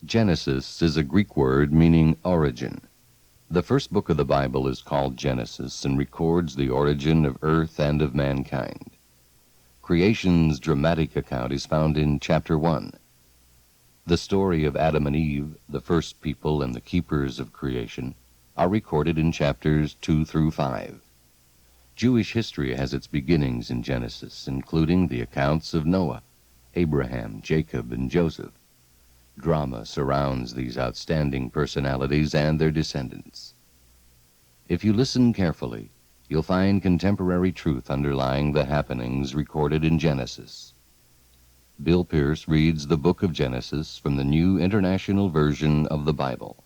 Genesis is a Greek word meaning origin. The first book of the Bible is called Genesis and records the origin of earth and of mankind. Creation's dramatic account is found in chapter 1. The story of Adam and Eve, the first people and the keepers of creation, are recorded in chapters 2 through 5. Jewish history has its beginnings in Genesis, including the accounts of Noah, Abraham, Jacob, and Joseph. Drama surrounds these outstanding personalities and their descendants. If you listen carefully, you'll find contemporary truth underlying the happenings recorded in Genesis. Bill Pearce reads the book of Genesis from the New International Version of the Bible.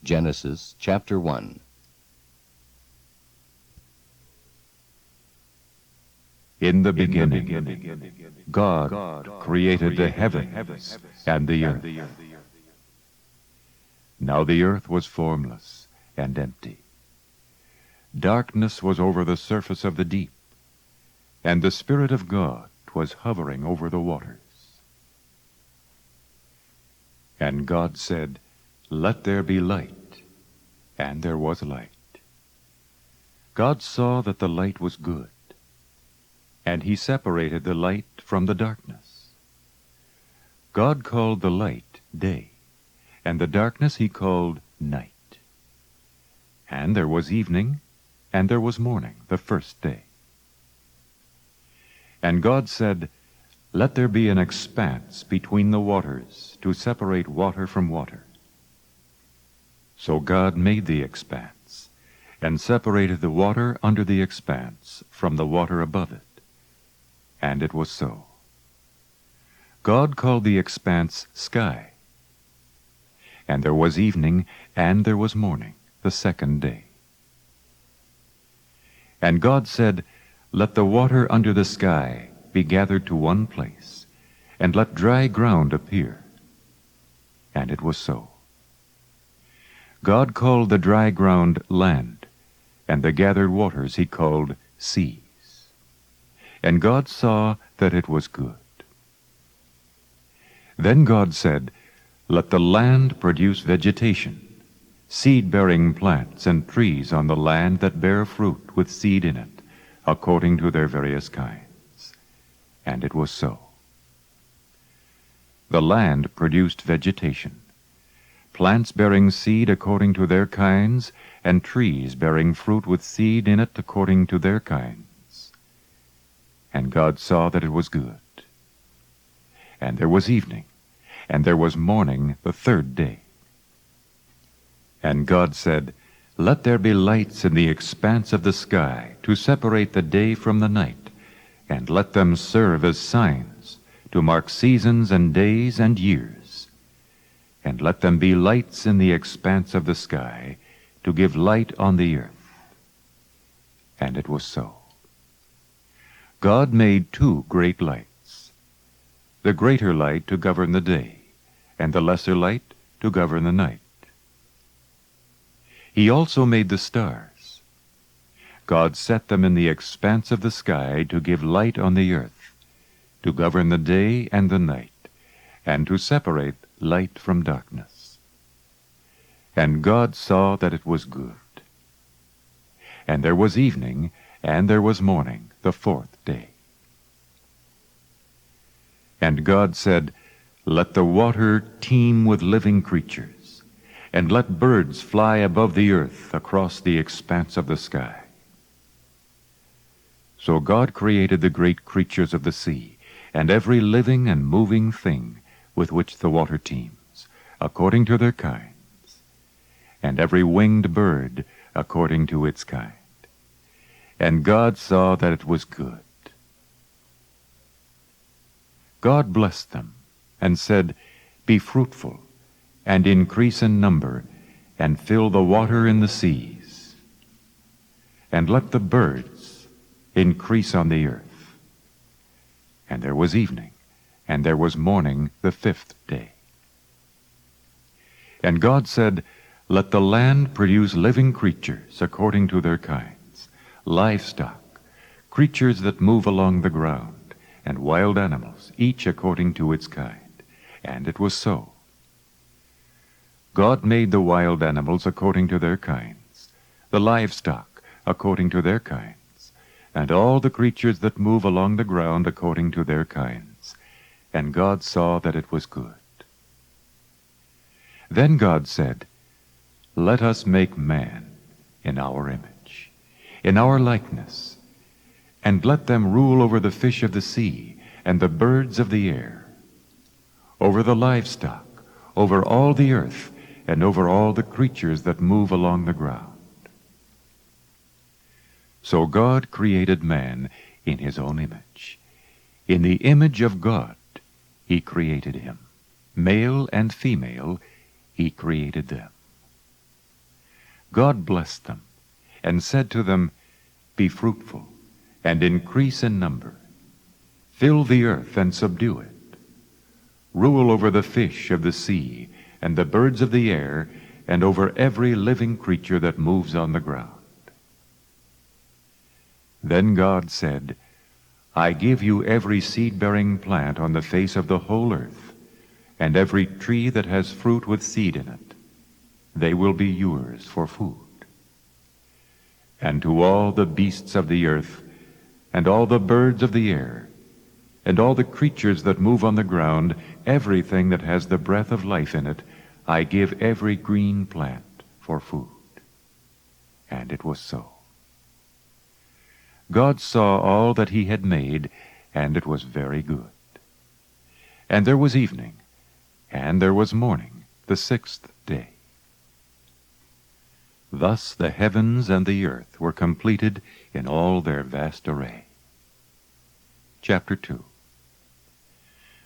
Genesis chapter 1. In the beginning, God created the heavens and the earth. Now the earth was formless and empty. Darkness was over the surface of the deep, and the Spirit of God was hovering over the waters. And God said, "Let there be light," and there was light. God saw that the light was good, and he separated the light from the darkness. God called the light day, and the darkness he called night. And there was evening, and there was morning, the first day. And God said, "Let there be an expanse between the waters to separate water from water." So God made the expanse, and separated the water under the expanse from the water above it. And it was so. God called the expanse sky. And there was evening, and there was morning, the second day. And God said, "Let the water under the sky be gathered to one place, and let dry ground appear." And it was so. God called the dry ground land, and the gathered waters he called seas. And God saw that it was good. Then God said, "Let the land produce vegetation, seed-bearing plants and trees on the land that bear fruit with seed in it, according to their various kinds." And it was so. The land produced vegetation, plants bearing seed according to their kinds, and trees bearing fruit with seed in it according to their kinds. And God saw that it was good. And there was evening, and there was morning the third day. And God said, "Let there be lights in the expanse of the sky to separate the day from the night, and let them serve as signs to mark seasons and days and years. And let them be lights in the expanse of the sky to give light on the earth." And it was so. God made two great lights, the greater light to govern the day, and the lesser light to govern the night. He also made the stars. God set them in the expanse of the sky to give light on the earth, to govern the day and the night, and to separate light from darkness. And God saw that it was good. And there was evening, and there was morning, the fourth day. And God said, "Let the water teem with living creatures, and let birds fly above the earth across the expanse of the sky." So God created the great creatures of the sea, and every living and moving thing with which the water teems, according to their kinds, and every winged bird according to its kind. And God saw that it was good. God blessed them, and said, "Be fruitful, and increase in number, and fill the water in the seas. And let the birds increase on the earth." And there was evening, and there was morning the fifth day. And God said, "Let the land produce living creatures according to their kinds, livestock, creatures that move along the ground, and wild animals, each according to its kind." And it was so. God made the wild animals according to their kinds, the livestock according to their kinds, and all the creatures that move along the ground according to their kinds. And God saw that it was good. Then God said, Let us make man in our image, in our likeness, and let them rule over the fish of the sea, and the birds of the air, over the livestock, over all the earth, and over all the creatures that move along the ground. So God created man in his own image. In the image of God he created him. Male and female he created them. God blessed them, and said to them, Be fruitful, and increase in number. Fill the earth and subdue it. Rule over the fish of the sea, and the birds of the air, and over every living creature that moves on the ground. Then God said, I give you every seed-bearing plant on the face of the whole earth, and every tree that has fruit with seed in it. They will be yours for food. And to all the beasts of the earth, and all the birds of the air, and all the creatures that move on the ground, everything that has the breath of life in it, I give every green plant for food. And it was so. God saw all that he had made, and it was very good. And there was evening, and there was morning, the sixth day. Thus the heavens and the earth were completed in all their vast array. Chapter 2.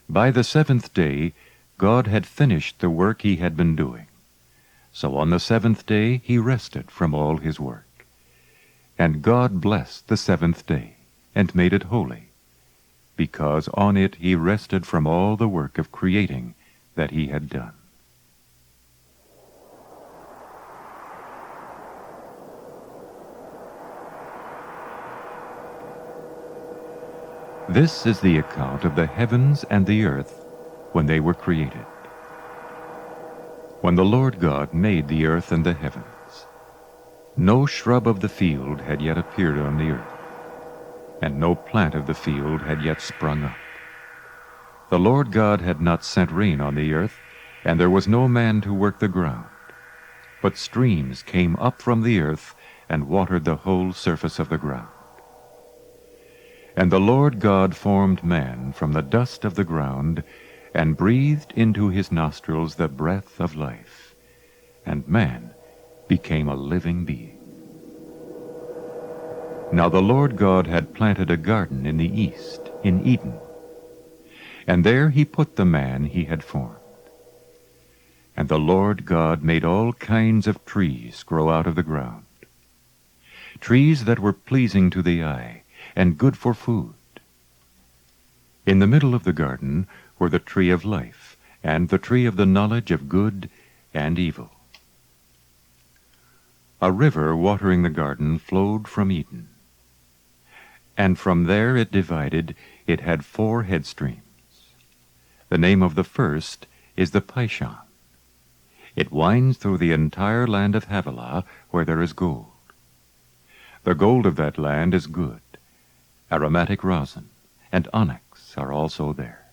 By the seventh day God had finished the work he had been doing. So on the seventh day he rested from all his work. And God blessed the seventh day, and made it holy, because on it he rested from all the work of creating that he had done. This is the account of the heavens and the earth when they were created. When the Lord God made the earth and the heavens, no shrub of the field had yet appeared on the earth, and no plant of the field had yet sprung up. The Lord God had not sent rain on the earth, and there was no man to work the ground. But streams came up from the earth and watered the whole surface of the ground. And the Lord God formed man from the dust of the ground, and breathed into his nostrils the breath of life, and man became a living being. Now the Lord God had planted a garden in the east, in Eden, and there he put the man he had formed. And the Lord God made all kinds of trees grow out of the ground, trees that were pleasing to the eye, and good for food. In the middle of the garden were the tree of life, and the tree of the knowledge of good and evil. A river watering the garden flowed from Eden, and from there it divided. It had 4 headstreams. The name of the first is the Pishon. It winds through the entire land of Havilah, where there is gold. The gold of that land is good. Aromatic rosin and onyx are also there.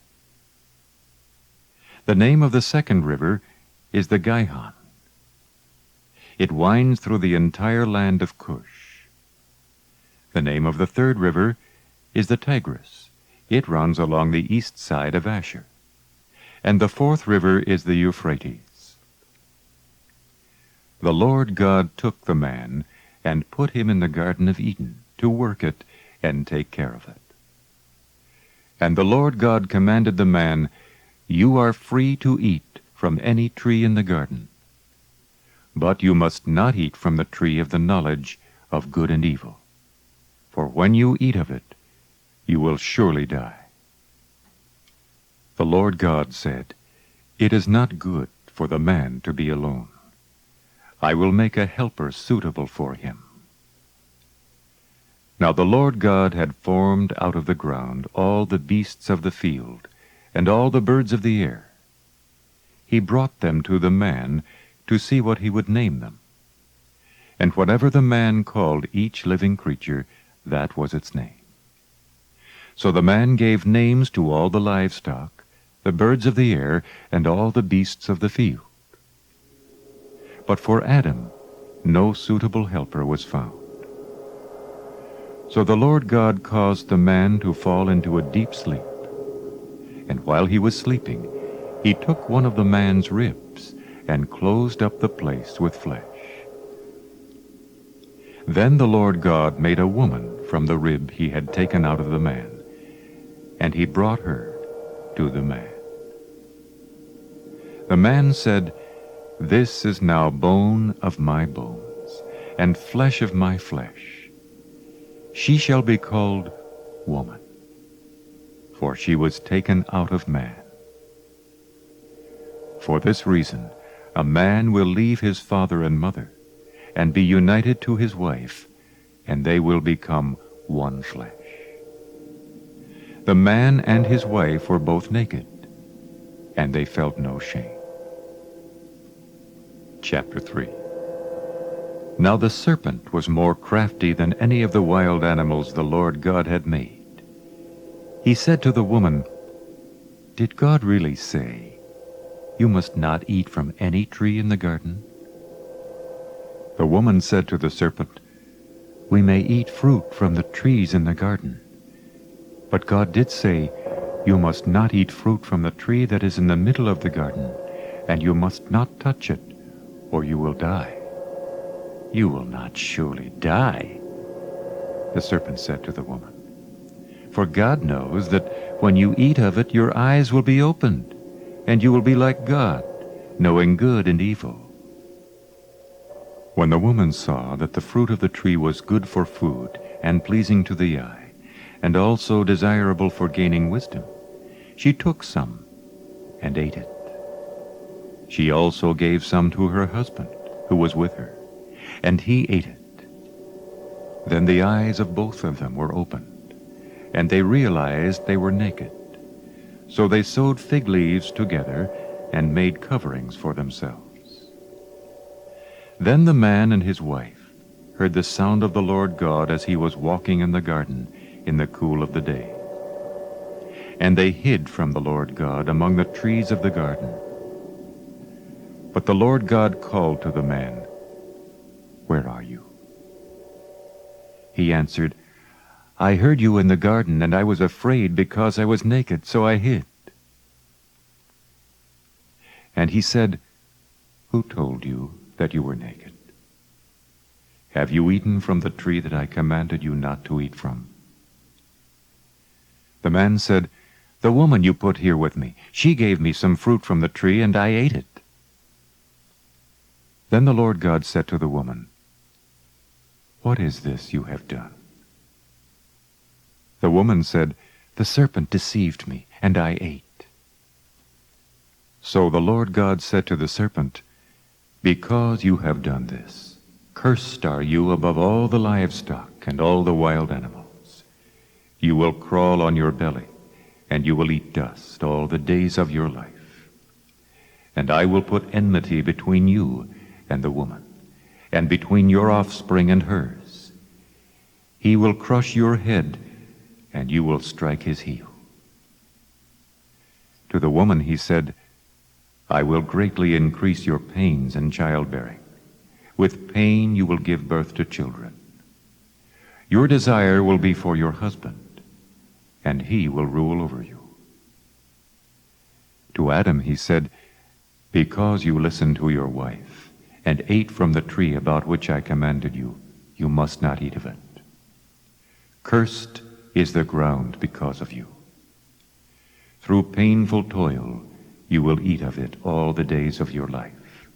The name of the second river is the Gihon. It winds through the entire land of Cush. The name of the third river is the Tigris. It runs along the east side of Asher. And the fourth river is the Euphrates. The Lord God took the man and put him in the Garden of Eden to work it and take care of it. And the Lord God commanded the man, You are free to eat from any tree in the garden, but you must not eat from the tree of the knowledge of good and evil, for when you eat of it, you will surely die. The Lord God said, It is not good for the man to be alone. I will make a helper suitable for him. Now the Lord God had formed out of the ground all the beasts of the field, and all the birds of the air. He brought them to the man, to see what he would name them. And whatever the man called each living creature, that was its name. So the man gave names to all the livestock, the birds of the air, and all the beasts of the field. But for Adam no suitable helper was found. So the Lord God caused the man to fall into a deep sleep. And while he was sleeping, he took one of the man's ribs and closed up the place with flesh. Then the Lord God made a woman from the rib he had taken out of the man, and he brought her to the man. The man said, "This is now bone of my bones, and flesh of my flesh. She shall be called woman, for she was taken out of man. For this reason, a man will leave his father and mother, and be united to his wife, and they will become one flesh." The man and his wife were both naked, and they felt no shame. Chapter 3. Now the serpent was more crafty than any of the wild animals the Lord God had made. He said to the woman, "Did God really say, 'You must not eat from any tree in the garden'?" The woman said to the serpent, "We may eat fruit from the trees in the garden. But God did say, 'You must not eat fruit from the tree that is in the middle of the garden, and you must not touch it, or you will die.'" "You will not surely die," the serpent said to the woman. "For God knows that when you eat of it, your eyes will be opened, and you will be like God, knowing good and evil." When the woman saw that the fruit of the tree was good for food and pleasing to the eye, and also desirable for gaining wisdom, she took some and ate it. She also gave some to her husband, who was with her, and he ate it. Then the eyes of both of them were opened, and they realized they were naked. So they sewed fig leaves together and made coverings for themselves. Then the man and his wife heard the sound of the Lord God as he was walking in the garden in the cool of the day. And they hid from the Lord God among the trees of the garden. But the Lord God called to the man, "Where are you?" He answered, "I heard you in the garden, and I was afraid because I was naked, so I hid." And he said, "Who told you that you were naked? Have you eaten from the tree that I commanded you not to eat from?" The man said, "The woman you put here with me, she gave me some fruit from the tree, and I ate it." Then the Lord God said to the woman, "What is this you have done?" The woman said, "The serpent deceived me, and I ate." So the Lord God said to the serpent, "Because you have done this, cursed are you above all the livestock and all the wild animals. You will crawl on your belly, and you will eat dust all the days of your life. And I will put enmity between you and the woman, and between your offspring and hers. He will crush your head, and you will strike his heel." To the woman he said, "I will greatly increase your pains in childbearing. With pain you will give birth to children. Your desire will be for your husband, and he will rule over you." To Adam he said, "Because you listened to your wife, and ate from the tree about which I commanded you, you must not eat of it. Cursed is the ground because of you. Through painful toil you will eat of it all the days of your life.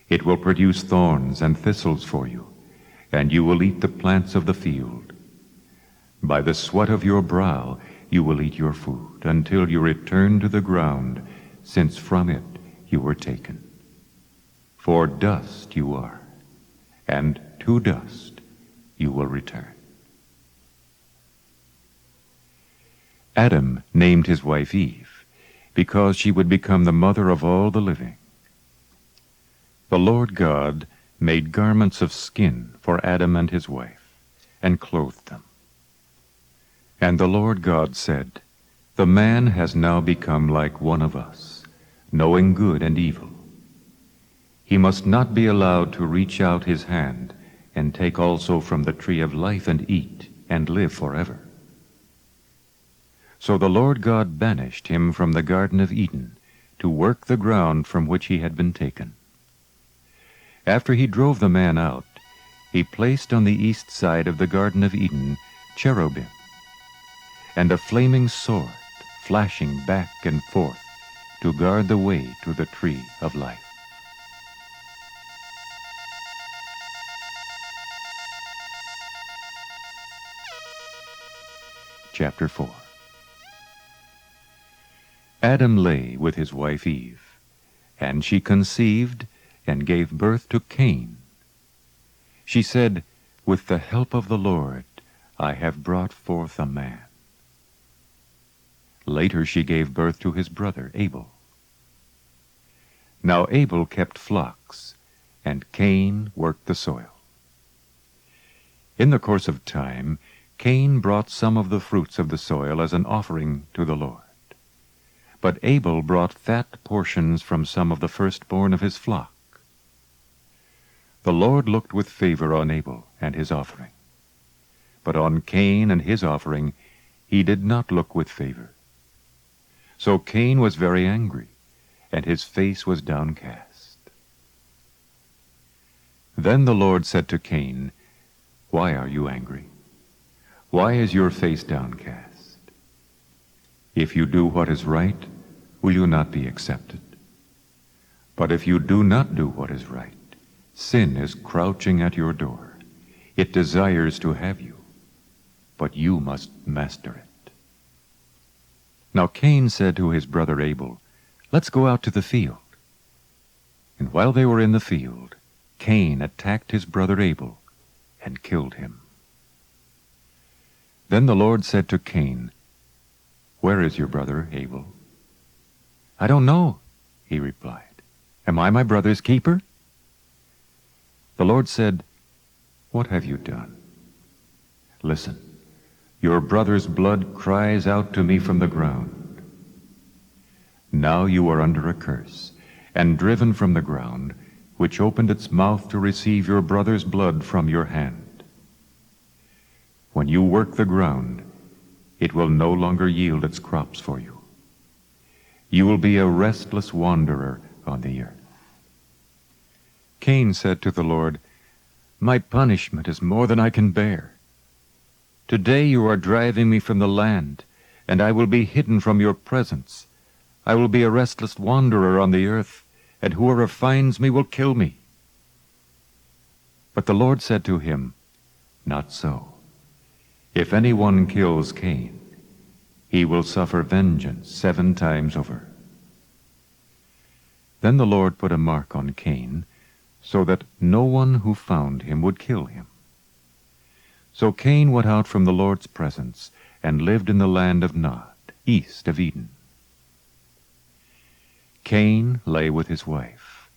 It will produce thorns and thistles for you, and you will eat the plants of the field. By the sweat of your brow you will eat your food, until you return to the ground, since from it you were taken. For dust you are, and to dust you will return." Adam named his wife Eve, because she would become the mother of all the living. The Lord God made garments of skin for Adam and his wife, and clothed them. And the Lord God said, The man has now become like one of us, knowing good and evil. He must not be allowed to reach out his hand and take also from the tree of life and eat, and live forever. So the Lord God banished him from the Garden of Eden to work the ground from which he had been taken. After he drove the man out, he placed on the east side of the Garden of Eden cherubim, and a flaming sword flashing back and forth to guard the way to the tree of life. Chapter 4. Adam lay with his wife Eve, and she conceived and gave birth to Cain. She said, With the help of the Lord, I have brought forth a man. Later she gave birth to his brother Abel. Now Abel kept flocks, and Cain worked the soil. In the course of time, Cain brought some of the fruits of the soil as an offering to the Lord. But Abel brought fat portions from some of the firstborn of his flock. The Lord looked with favor on Abel and his offering. But on Cain and his offering he did not look with favor. So Cain was very angry, and his face was downcast. Then the Lord said to Cain, Why are you angry? Why is your face downcast? If you do what is right, will you not be accepted? But if you do not do what is right, sin is crouching at your door. It desires to have you, but you must master it. Now Cain said to his brother Abel, Let's go out to the field. And while they were in the field, Cain attacked his brother Abel and killed him. Then the Lord said to Cain, Where is your brother Abel? I don't know, he replied. Am I my brother's keeper? The Lord said, What have you done? Listen, your brother's blood cries out to me from the ground. Now you are under a curse, and driven from the ground, which opened its mouth to receive your brother's blood from your hand. When you work the ground, it will no longer yield its crops for you. You will be a restless wanderer on the earth. Cain said to the Lord, My punishment is more than I can bear. Today you are driving me from the land, and I will be hidden from your presence. I will be a restless wanderer on the earth, and whoever finds me will kill me. But the Lord said to him, Not so. If anyone kills Cain, he will suffer vengeance 7 times over. Then the Lord put a mark on Cain, so that no one who found him would kill him. So Cain went out from the Lord's presence and lived in the land of Nod, east of Eden. Cain lay with his wife,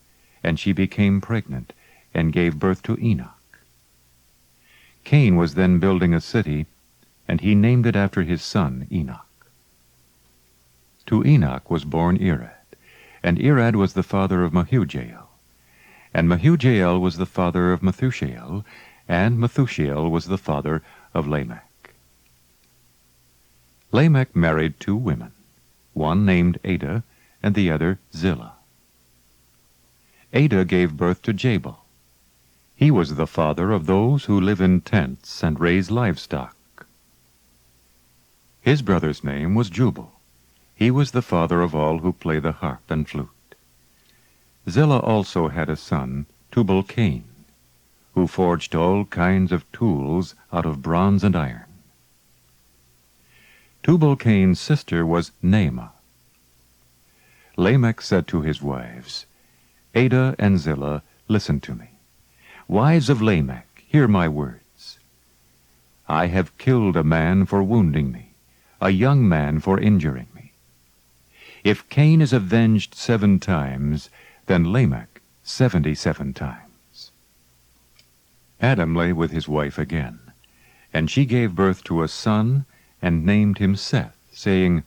and she became pregnant and gave birth to Enoch. Cain was then building a city, and he named it after his son Enoch. To Enoch was born Irad, and Irad was the father of Mehujael, and Mehujael was the father of Methushael, and Methushael was the father of Lamech. Lamech married 2 women, one named Ada, and the other Zillah. Ada gave birth to Jabal. He was the father of those who live in tents and raise livestock. His brother's name was Jubal. He was the father of all who play the harp and flute. Zillah also had a son, Tubal-Cain, who forged all kinds of tools out of bronze and iron. Tubal-Cain's sister was Naamah. Lamech said to his wives, Ada and Zillah, listen to me. Wives of Lamech, hear my words. I have killed a man for wounding me, a young man for injuring me. If Cain is avenged 7 times, then Lamech 77 times. Adam lay with his wife again, and she gave birth to a son and named him Seth, saying,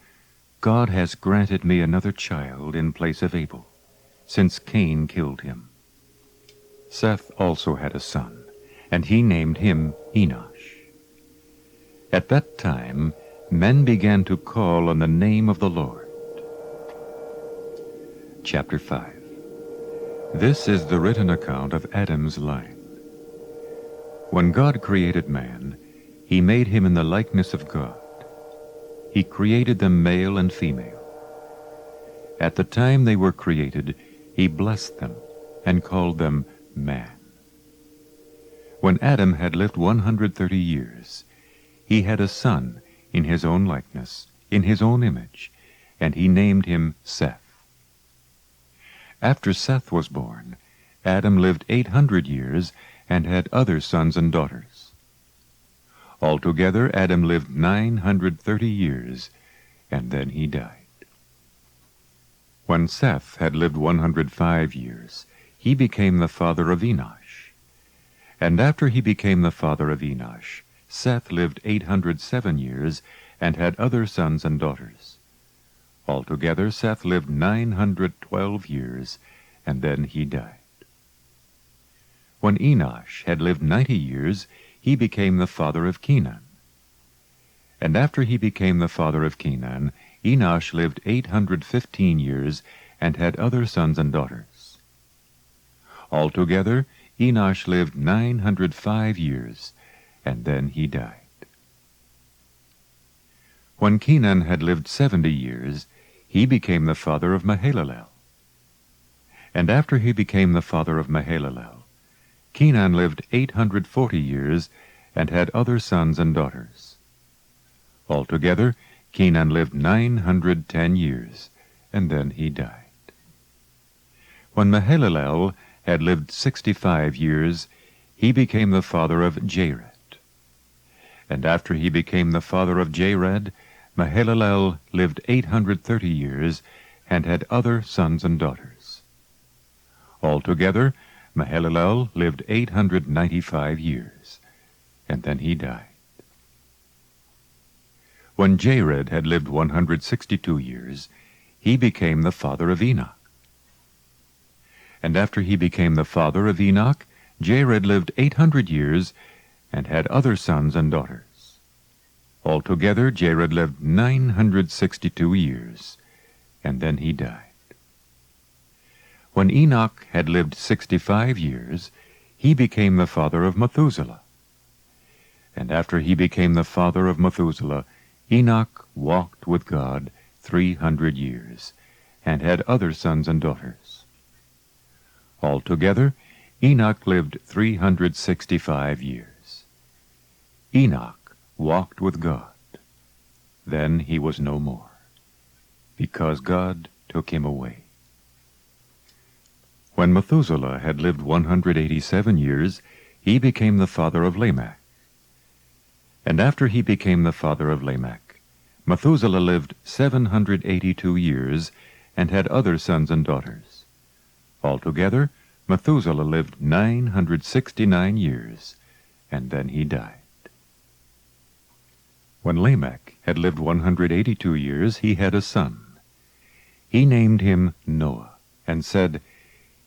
God has granted me another child in place of Abel, since Cain killed him. Seth also had a son, and he named him Enosh. At that time, men began to call on the name of the Lord. Chapter 5. This is the written account of Adam's line. When God created man, he made him in the likeness of God. He created them male and female. At the time they were created, he blessed them and called them man. When Adam had lived 130 years, he had a son in his own likeness, in his own image, and he named him Seth. After Seth was born, Adam lived 800 years and had other sons and daughters. Altogether, Adam lived 930 years, and then he died. When Seth had lived 105 years, he became the father of Enosh. And after he became the father of Enosh, Seth lived 807 years and had other sons and daughters. Altogether, Seth lived 912 years, and then he died. When Enosh had lived 90 years, he became the father of Canaan. And after he became the father of Canaan, Enosh lived 815 years and had other sons and daughters. Altogether, Enosh lived 905 years, and then he died. When Canaan had lived 70 years, he became the father of Mahalalel. And after he became the father of Mahalalel, Canaan lived 840 years and had other sons and daughters. Altogether, Canaan lived 910 years, and then he died. When Mahalalel had lived 65 years, he became the father of Jared. And after he became the father of Jared, Mahalalel lived 830 years and had other sons and daughters. Altogether, Mahalalel lived 895 years, and then he died. When Jared had lived 162 years, he became the father of Enoch. And after he became the father of Enoch, Jared lived 800 years and had other sons and daughters. Altogether, Jared lived 962 years, and then he died. When Enoch had lived 65 years, he became the father of Methuselah. And after he became the father of Methuselah, Enoch walked with God 300 years, and had other sons and daughters. Altogether, Enoch lived 365 years. Enoch walked with God. Then he was no more, because God took him away. When Methuselah had lived 187 years, he became the father of Lamech. And after he became the father of Lamech, Methuselah lived 782 years and had other sons and daughters. Altogether, Methuselah lived 969 years, and then he died. When Lamech had lived 182 years, he had a son. He named him Noah, and said,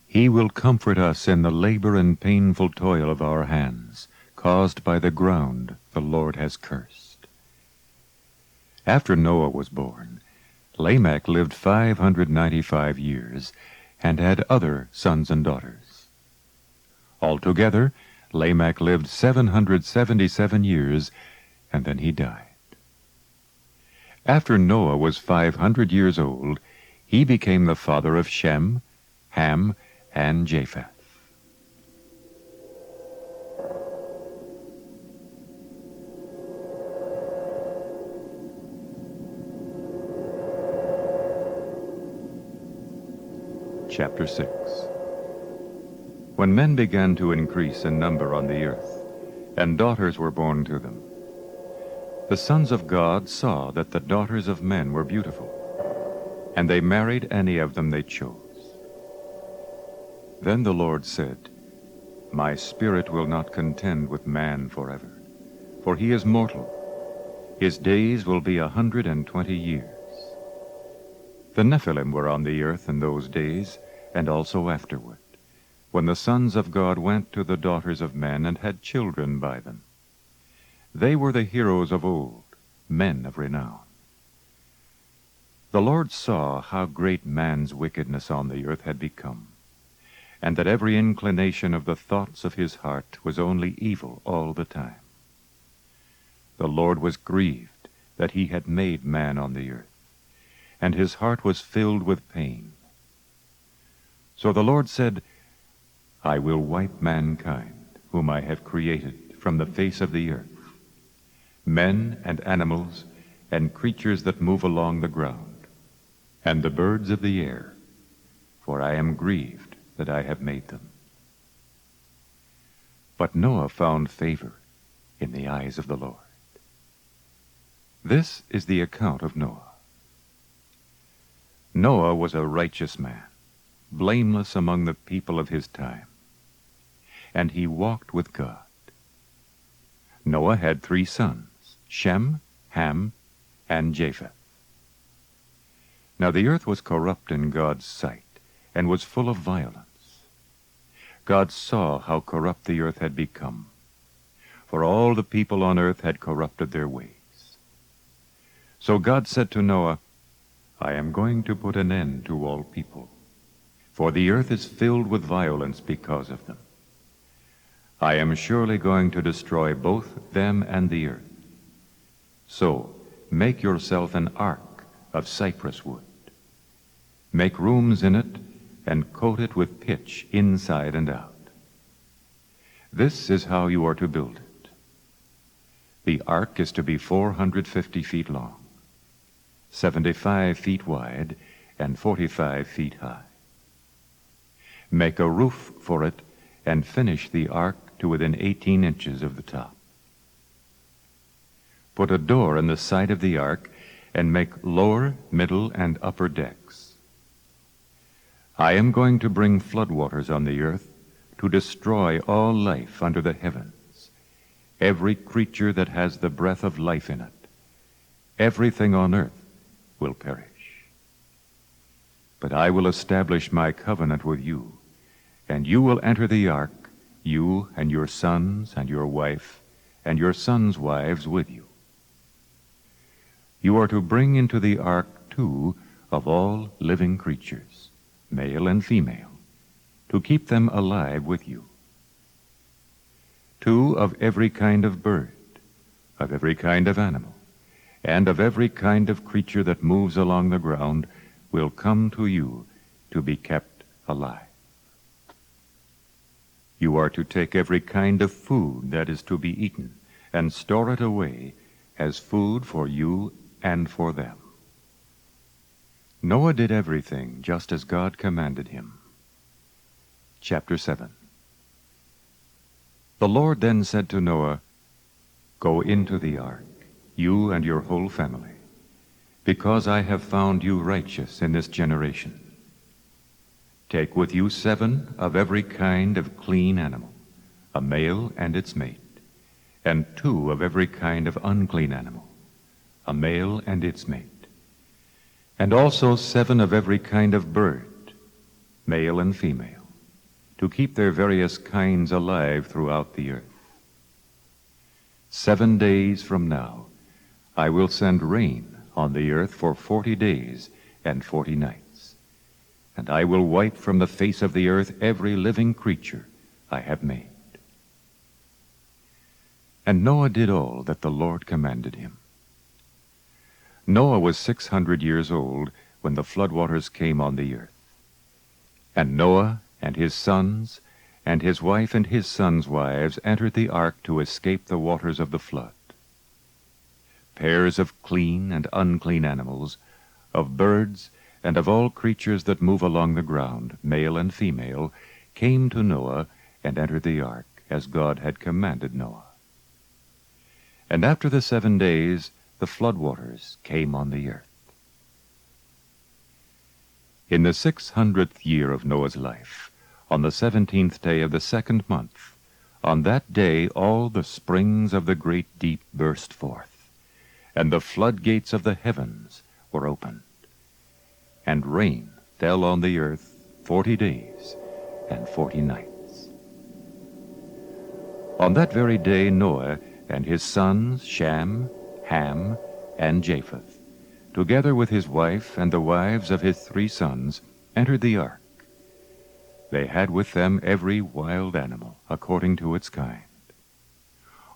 He will comfort us in the labor and painful toil of our hands, caused by the ground the Lord has cursed. After Noah was born, Lamech lived 595 years, and had other sons and daughters. Altogether, Lamech lived 777 years, and then he died. After Noah was 500 years old, he became the father of Shem, Ham, and Japheth. Chapter 6. When men began to increase in number on the earth, and daughters were born to them, the sons of God saw that the daughters of men were beautiful, and they married any of them they chose. Then the Lord said, My spirit will not contend with man forever, for he is mortal. His days will be 120 years. The Nephilim were on the earth in those days, and also afterward, when the sons of God went to the daughters of men and had children by them. They were the heroes of old, men of renown. The Lord saw how great man's wickedness on the earth had become, and that every inclination of the thoughts of his heart was only evil all the time. The Lord was grieved that he had made man on the earth, and his heart was filled with pain. So the Lord said, I will wipe mankind, whom I have created, from the face of the earth, men and animals and creatures that move along the ground, and the birds of the air, for I am grieved that I have made them. But Noah found favor in the eyes of the Lord. This is the account of Noah. Noah was a righteous man, blameless among the people of his time, and he walked with God. Noah had 3 sons, Shem, Ham, and Japheth. Now the earth was corrupt in God's sight, and was full of violence. God saw how corrupt the earth had become, for all the people on earth had corrupted their ways. So God said to Noah, I am going to put an end to all people, for the earth is filled with violence because of them. I am surely going to destroy both them and the earth. So make yourself an ark of cypress wood. Make rooms in it, and coat it with pitch inside and out. This is how you are to build it. The ark is to be 450 feet long, 75 feet wide, and 45 feet high. Make a roof for it, and finish the ark to within 18 inches of the top. Put a door in the side of the ark, and make lower, middle, and upper decks. I am going to bring floodwaters on the earth to destroy all life under the heavens, every creature that has the breath of life in it. Everything on earth will perish. But I will establish my covenant with you, and you will enter the ark, you and your sons and your wife and your sons' wives with you. You are to bring into the ark 2 of all living creatures, male and female, to keep them alive with you. 2 of every kind of bird, of every kind of animal, and of every kind of creature that moves along the ground will come to you to be kept alive. You are to take every kind of food that is to be eaten, and store it away as food for you and for them. Noah did everything just as God commanded him. Chapter 7. The Lord then said to Noah, Go into the ark, you and your whole family, because I have found you righteous in this generation. Take with you 7 of every kind of clean animal, a male and its mate, and 2 of every kind of unclean animal, a male and its mate, and also 7 of every kind of bird, male and female, to keep their various kinds alive throughout the earth. 7 days from now I will send rain on the earth for 40 days and 40 nights, and I will wipe from the face of the earth every living creature I have made. And Noah did all that the Lord commanded him. Noah was 600 years old when the floodwaters came on the earth. And Noah and his sons and his wife and his sons' wives entered the ark to escape the waters of the flood. Pairs of clean and unclean animals, of birds, and of all creatures that move along the ground, male and female, came to Noah and entered the ark, as God had commanded Noah. And after the 7 days, the floodwaters came on the earth. In the 600th year of Noah's life, on the 17th day of the 2nd month. On that day all the springs of the great deep burst forth, and the floodgates of the heavens were opened. And rain fell on the earth 40 days and 40 nights. On that very day Noah and his sons Shem, Ham, and Japheth, together with his wife and the wives of his 3 sons, entered the ark. They had with them every wild animal according to its kind,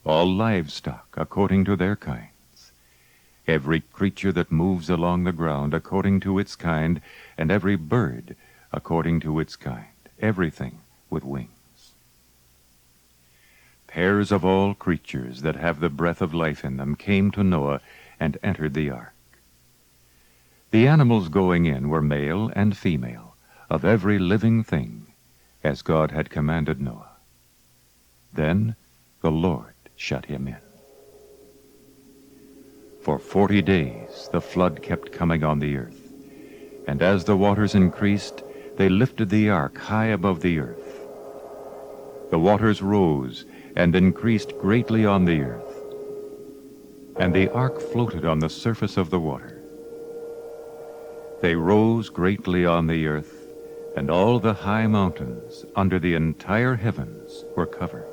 all livestock according to their kinds, every creature that moves along the ground according to its kind, and every bird according to its kind, everything with wings. Pairs of all creatures that have the breath of life in them came to Noah and entered the ark. The animals going in were male and female, of every living thing, as God had commanded Noah. Then the Lord shut him in. For 40 days the flood kept coming on the earth, and as the waters increased, they lifted the ark high above the earth. The waters rose and increased greatly on the earth, and the ark floated on the surface of the water. They rose greatly on the earth, and all the high mountains under the entire heavens were covered.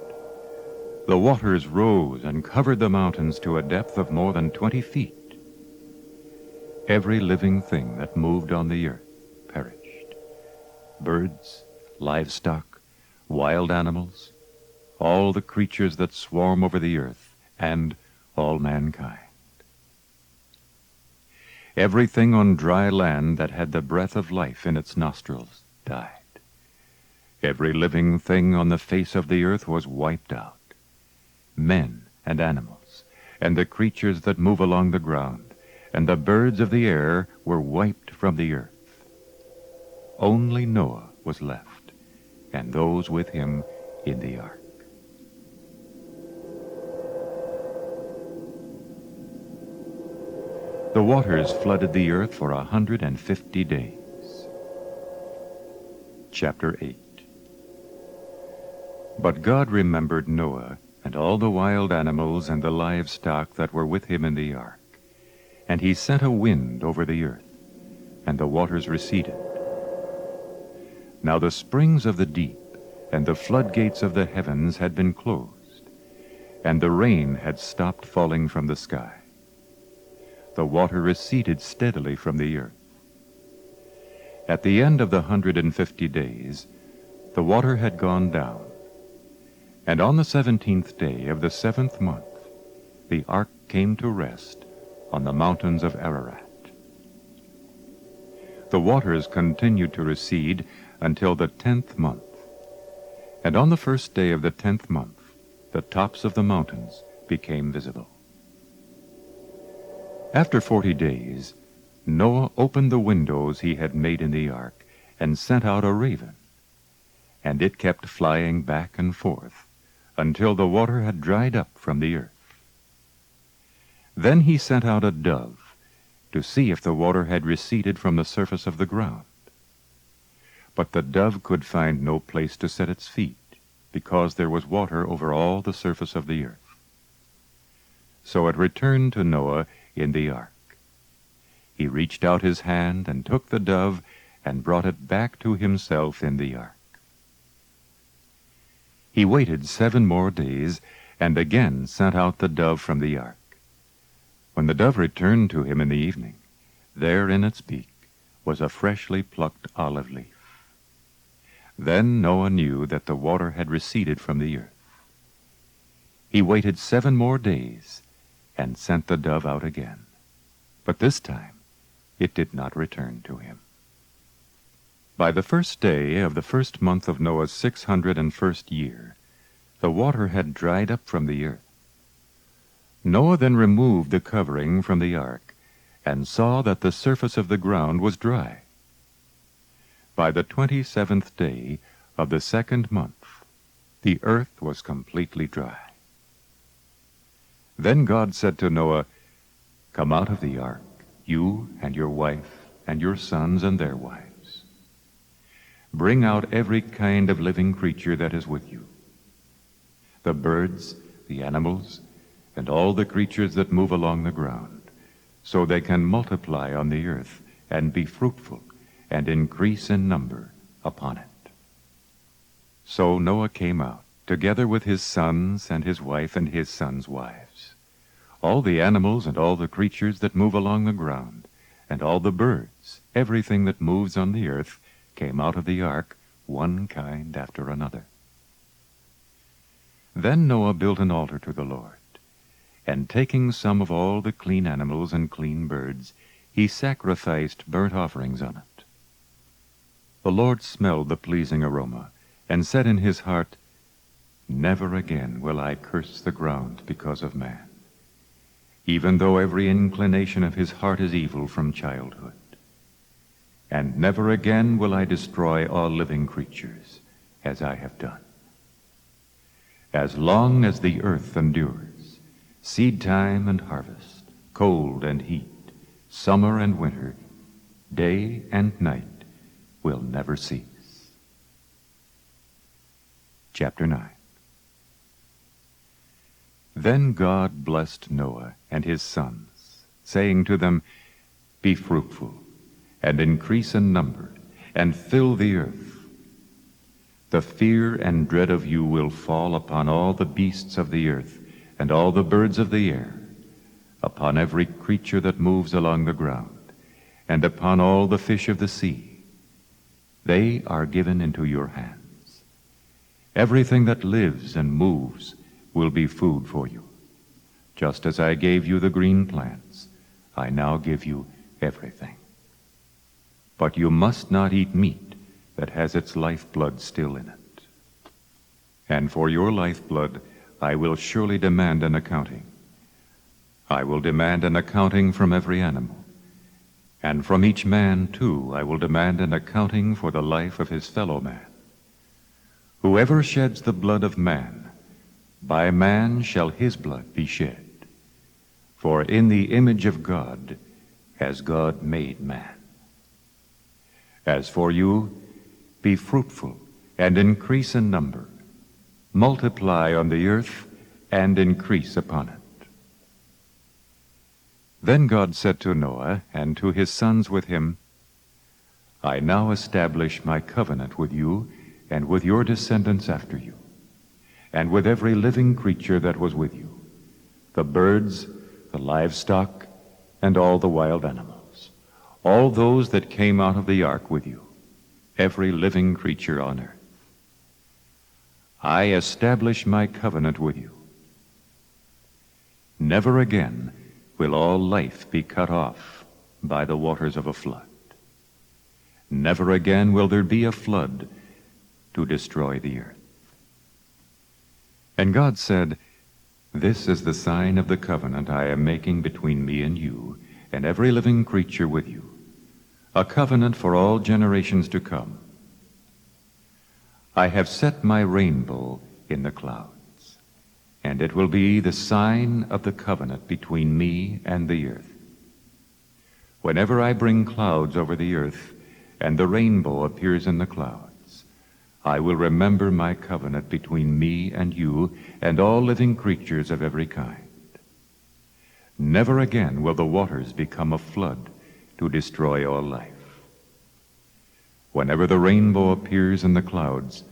The waters rose and covered the mountains to a depth of more than 20 feet. Every living thing that moved on the earth perished. Birds, livestock, wild animals, all the creatures that swarm over the earth, and all mankind. Everything on dry land that had the breath of life in its nostrils died. Every living thing on the face of the earth was wiped out. Men and animals, and the creatures that move along the ground, and the birds of the air were wiped from the earth. Only Noah was left, and those with him in the ark. The waters flooded the earth for 150 days. Chapter 8. But God remembered Noah and all the wild animals and the livestock that were with him in the ark. And he sent a wind over the earth, and the waters receded. Now the springs of the deep and the floodgates of the heavens had been closed, and the rain had stopped falling from the sky. The water receded steadily from the earth. At the end of the 150 days, the water had gone down, and on the 17th day of the 7th month, the ark came to rest on the mountains of Ararat. The waters continued to recede until the 10th month, and on the first day of the 10th month, the tops of the mountains became visible. After 40 days, Noah opened the windows he had made in the ark and sent out a raven, and it kept flying back and forth until the water had dried up from the earth. Then he sent out a dove to see if the water had receded from the surface of the ground. But the dove could find no place to set its feet, because there was water over all the surface of the earth. So it returned to Noah in the ark. He reached out his hand and took the dove and brought it back to himself in the ark. He waited 7 more days and again sent out the dove from the ark. When the dove returned to him in the evening, there in its beak was a freshly plucked olive leaf. Then Noah knew that the water had receded from the earth. He waited 7 more days and sent the dove out again. But this time it did not return to him. By the 1st day of the 1st month of Noah's 601st year, the water had dried up from the earth. Noah then removed the covering from the ark, and saw that the surface of the ground was dry. By the 27th day of the 2nd month, the earth was completely dry. Then God said to Noah, "Come out of the ark, you and your wife and your sons and their wives. bring out every kind of living creature that is with you, the birds, the animals, and all the creatures that move along the ground, so they can multiply on the earth and be fruitful and increase in number upon it. So Noah came out, together with his sons and his wife and his sons' wives, all the animals and all the creatures that move along the ground, and all the birds, everything that moves on the earth, came out of the ark, one kind after another. Then Noah built an altar to the Lord, and taking some of all the clean animals and clean birds, he sacrificed burnt offerings on it. The Lord smelled the pleasing aroma, and said in his heart, "Never again will I curse the ground because of man, even though every inclination of his heart is evil from childhood. And never again will I destroy all living creatures, as I have done. As long as the earth endures, seed time and harvest, cold and heat, summer and winter, day and night will never cease." Chapter 9. Then God blessed Noah and his sons, saying to them, "Be fruitful, and increase in number, and fill the earth. The fear and dread of you will fall upon all the beasts of the earth, and all the birds of the air, upon every creature that moves along the ground, and upon all the fish of the sea. They are given into your hands. Everything that lives and moves will be food for you. Just as I gave you the green plants, I now give you everything. But you must not eat meat that has its lifeblood still in it. And for your lifeblood I will surely demand an accounting. I will demand an accounting from every animal. And from each man, too, I will demand an accounting for the life of his fellow man. Whoever sheds the blood of man, by man shall his blood be shed. For in the image of God has God made man. As for you, be fruitful and increase in number. Multiply on the earth and increase upon it." Then God said to Noah and to his sons with him, "I now establish my covenant with you and with your descendants after you, and with every living creature that was with you, the birds, the livestock, and all the wild animals, all those that came out of the ark with you, every living creature on earth. I establish my covenant with you. Never again will all life be cut off by the waters of a flood. Never again will there be a flood to destroy the earth." And God said, "This is the sign of the covenant I am making between me and you, and every living creature with you, a covenant for all generations to come. I have set my rainbow in the clouds, and it will be the sign of the covenant between me and the earth. Whenever I bring clouds over the earth, and the rainbow appears in the clouds, I will remember my covenant between me and you and all living creatures of every kind. Never again will the waters become a flood to destroy all life. Whenever the rainbow appears in the clouds,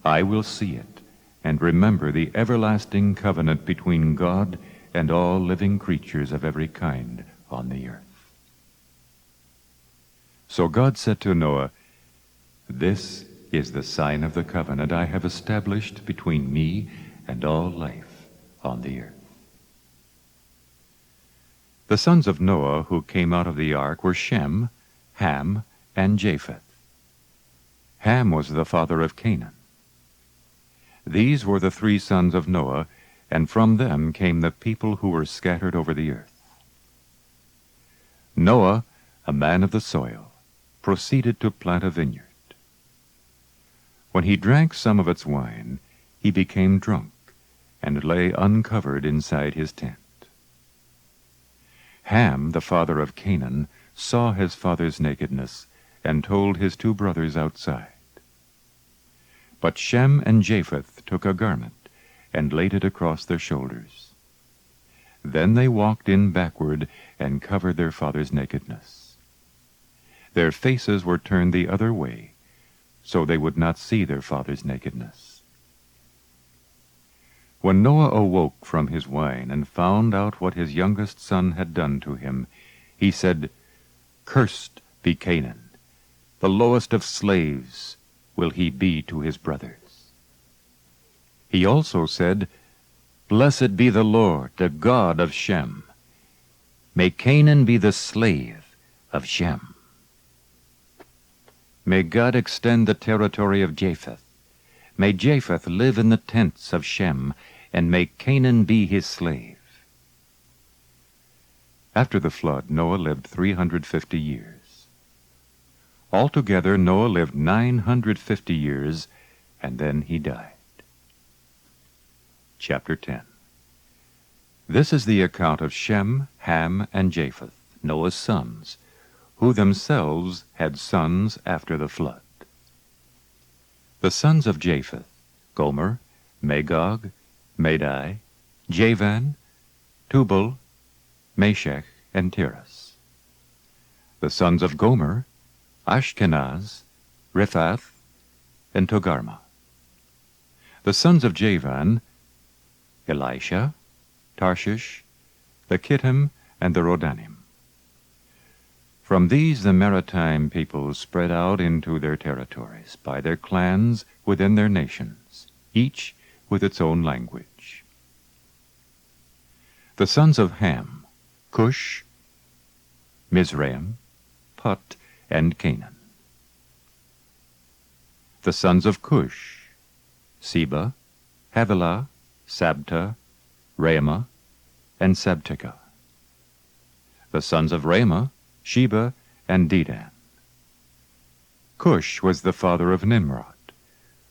I will see it and remember the everlasting covenant between God and all living creatures of every kind on the earth." So God said to Noah, "This is the sign of the covenant I have established between me and all life on the earth." The sons of Noah who came out of the ark were Shem, Ham, and Japheth. Ham was the father of Canaan. These were the three sons of Noah, and from them came the people who were scattered over the earth. Noah, a man of the soil, proceeded to plant a vineyard. When he drank some of its wine, he became drunk, and lay uncovered inside his tent. Ham, the father of Canaan, saw his father's nakedness, and told his two brothers outside. But Shem and Japheth took a garment, and laid it across their shoulders. Then they walked in backward, and covered their father's nakedness. Their faces were turned the other way, so they would not see their father's nakedness. When Noah awoke from his wine, and found out what his youngest son had done to him, he said, "Cursed be Canaan, the lowest of slaves will he be to his brothers." He also said, "Blessed be the Lord, the God of Shem. May Canaan be the slave of Shem. May God extend the territory of Japheth. May Japheth live in the tents of Shem, and may Canaan be his slave." After the flood, Noah lived 350 years. Altogether, Noah lived 950 years, and then he died. Chapter 10. This is the account of Shem, Ham, and Japheth, Noah's sons, who themselves had sons after the flood. The sons of Japheth: Gomer, Magog, Madai, Javan, Tubal, Meshech, and Tiras. The sons of Gomer: Ashkenaz, Riphath, and Togarmah. The sons of Javan: Elisha, Tarshish, the Kittim, and the Rodanim. From these the maritime peoples spread out into their territories, by their clans within their nations, each with its own language. The sons of Ham: Cush, Mizraim, Put, and Canaan. The sons of Cush: Seba, Havilah, Sabta, Raamah, and Sabteka. The sons of Raamah: Sheba and Dedan. Cush was the father of Nimrod,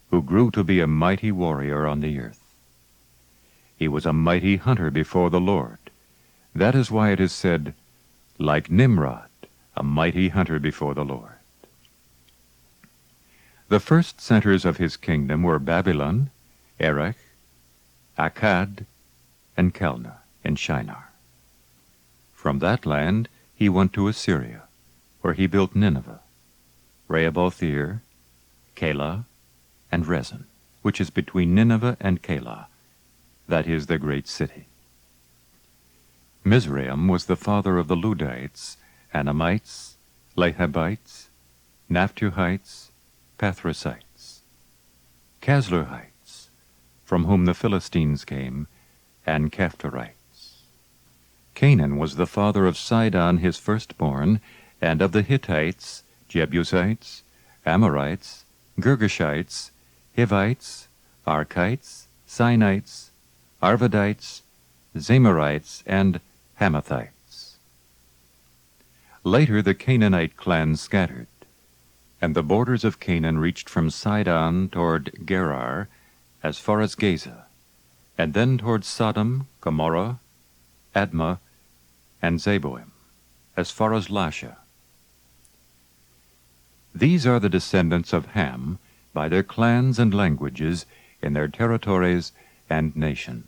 who grew to be a mighty warrior on the earth. He was a mighty hunter before the Lord. That is why it is said, "Like Nimrod, a mighty hunter before the Lord." The first centers of his kingdom were Babylon, Erech, Akkad, and Calneh and Shinar. From that land he went to Assyria, where he built Nineveh, Rehoboth-ir, Calah, and Rezin, which is between Nineveh and Calah, that is the great city. Mizraim was the father of the Ludites, Anamites, Lehabites, Naphtuhites, Pathrusites, Casluhites, from whom the Philistines came, and Caphtorites. Canaan was the father of Sidon his firstborn, and of the Hittites, Jebusites, Amorites, Girgashites, Hivites, Archites, Sinites, Arvadites, Zamorites, and Hamathites. Later the Canaanite clans scattered, and the borders of Canaan reached from Sidon toward Gerar as far as Gaza, and then toward Sodom, Gomorrah, Admah, and Zeboim, as far as Lasha. These are the descendants of Ham, by their clans and languages, in their territories and nations.